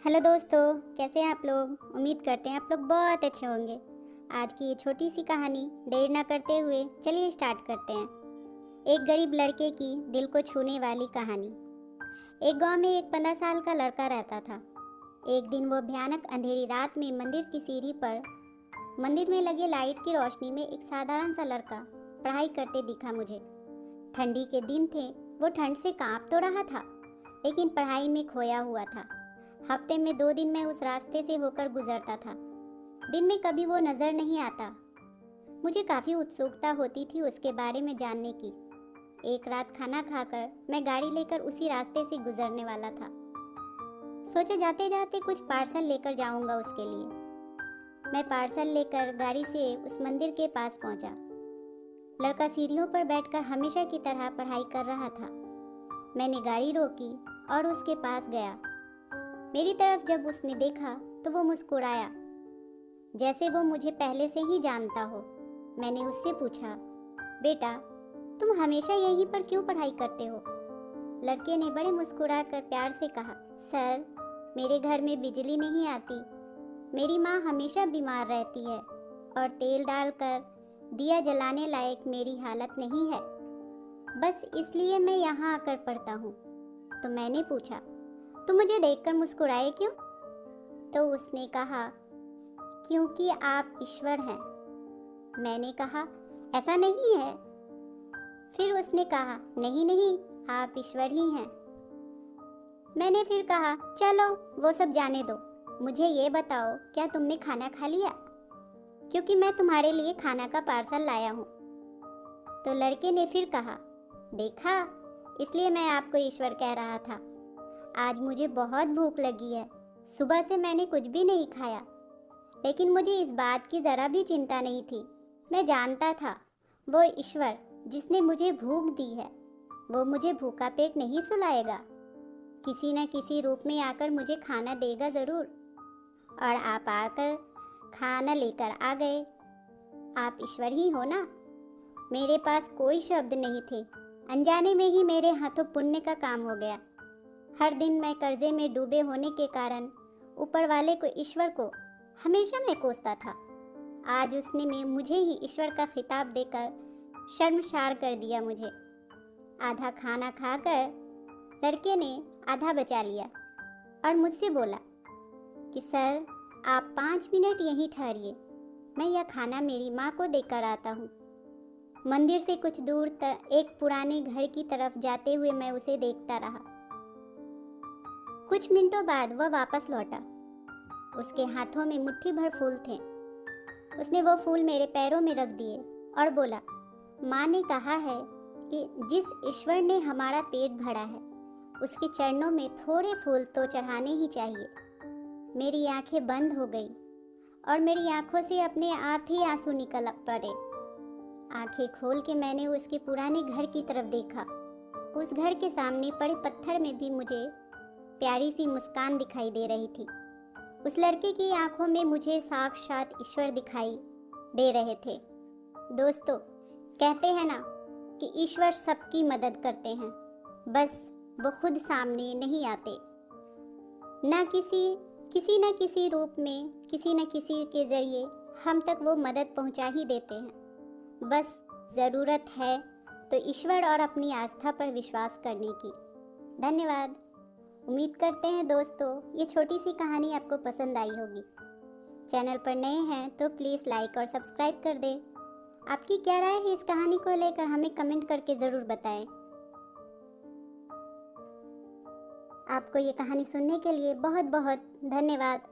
Hello दोस्तों, कैसे हैं आप लोग। उम्मीद करते हैं आप लोग बहुत अच्छे होंगे। आज की ये छोटी सी कहानी देर ना करते हुए चलिए स्टार्ट करते हैं। एक गरीब लड़के की दिल को छूने वाली कहानी। एक गांव में एक 15 साल का लड़का रहता था। एक दिन वो भयानक अंधेरी रात में मंदिर की सीढ़ी पर मंदिर में लगे लाइट की रोशनी में एक साधारण सा लड़का पढ़ाई करते दिखा मुझे। ठंडी के दिन थे, वो ठंड से कांप तो रहा था लेकिन पढ़ाई में खोया हुआ था। हफ्ते में 2 दिन मैं उस रास्ते से होकर गुजरता था। दिन में कभी वो नजर नहीं आता। मुझे काफी उत्सुकता होती थी उसके बारे में जानने की। एक रात खाना खाकर मैं गाड़ी लेकर उसी रास्ते से गुजरने वाला था। सोचा जाते जाते कुछ पार्सल लेकर जाऊंगा उसके लिए। मैं पार्सल लेकर गाड़ी से उस मंदिर के पास पहुंचा। लड़का सीढ़ियों पर बैठकर हमेशा की तरह पढ़ाई कर रहा था। मैंने गाड़ी रोकी और उसके पास गया। मेरी तरफ जब उसने देखा तो वो मुस्कुराया, जैसे वो मुझे पहले से ही जानता हो। मैंने उससे पूछा, बेटा तुम हमेशा यहीं पर क्यों पढ़ाई करते हो? लड़के ने बड़े मुस्कुराकर प्यार से कहा, सर मेरे घर में बिजली नहीं आती। मेरी माँ हमेशा बीमार रहती है और तेल डालकर दिया जलाने लायक मेरी हालत नहीं है। बस इसलिए मैं यहाँ आकर पढ़ता हूँ। तो मैंने पूछा, तो मुझे देखकर मुस्कुराए क्यों? तो उसने कहा, क्योंकि आप ईश्वर हैं। मैंने कहा, ऐसा नहीं है। फिर उसने कहा, नहीं नहीं, आप ईश्वर ही हैं। मैंने फिर कहा, चलो वो सब जाने दो, मुझे ये बताओ क्या तुमने खाना खा लिया? क्योंकि मैं तुम्हारे लिए खाना का पार्सल लाया हूँ। तो लड़के ने फिर कहा, देखा, इसलिए मैं आपको ईश्वर कह रहा था। आज मुझे बहुत भूख लगी है। सुबह से मैंने कुछ भी नहीं खाया, लेकिन मुझे इस बात की ज़रा भी चिंता नहीं थी। मैं जानता था वो ईश्वर जिसने मुझे भूख दी है, वो मुझे भूखा पेट नहीं सुलाएगा। किसी न किसी रूप में आकर मुझे खाना देगा ज़रूर। और आप आकर खाना लेकर आ गए। आप ईश्वर ही हो ना। मेरे पास कोई शब्द नहीं थे। अनजाने में ही मेरे हाथों पुण्य का काम हो गया। हर दिन मैं कर्जे में डूबे होने के कारण ऊपर वाले को, ईश्वर को हमेशा मैं कोसता था। आज उसने मुझे ही ईश्वर का खिताब देकर शर्मसार कर दिया मुझे। आधा खाना खाकर लड़के ने आधा बचा लिया और मुझसे बोला कि सर आप 5 मिनट यहीं ठहरिए, मैं यह खाना मेरी माँ को देकर आता हूँ। मंदिर से कुछ दूर तक एक पुराने घर की तरफ जाते हुए मैं उसे देखता रहा। कुछ मिनटों बाद वह वापस लौटा। उसके हाथों में मुट्ठी भर फूल थे। उसने वो फूल मेरे पैरों में रख दिए और बोला, माँ ने कहा है कि जिस ईश्वर ने हमारा पेट भरा है उसके चरणों में थोड़े फूल तो चढ़ाने ही चाहिए। मेरी आंखें बंद हो गई और मेरी आंखों से अपने आप ही आंसू निकल पड़े। आंखें खोल के मैंने उसके पुराने घर की तरफ देखा। उस घर के सामने पड़े पत्थर में भी मुझे प्यारी सी मुस्कान दिखाई दे रही थी। उस लड़के की आंखों में मुझे साक्षात ईश्वर दिखाई दे रहे थे। दोस्तों, कहते हैं ना कि ईश्वर सबकी मदद करते हैं, बस वो खुद सामने नहीं आते। ना किसी न किसी रूप में, किसी न किसी के जरिए हम तक वो मदद पहुंचा ही देते हैं। बस ज़रूरत है तो ईश्वर और अपनी आस्था पर विश्वास करने की। धन्यवाद। उम्मीद करते हैं दोस्तों ये छोटी सी कहानी आपको पसंद आई होगी। चैनल पर नए हैं तो प्लीज़ लाइक और सब्सक्राइब कर दें। आपकी क्या राय है इस कहानी को लेकर हमें कमेंट करके ज़रूर बताएं। आपको ये कहानी सुनने के लिए बहुत बहुत धन्यवाद।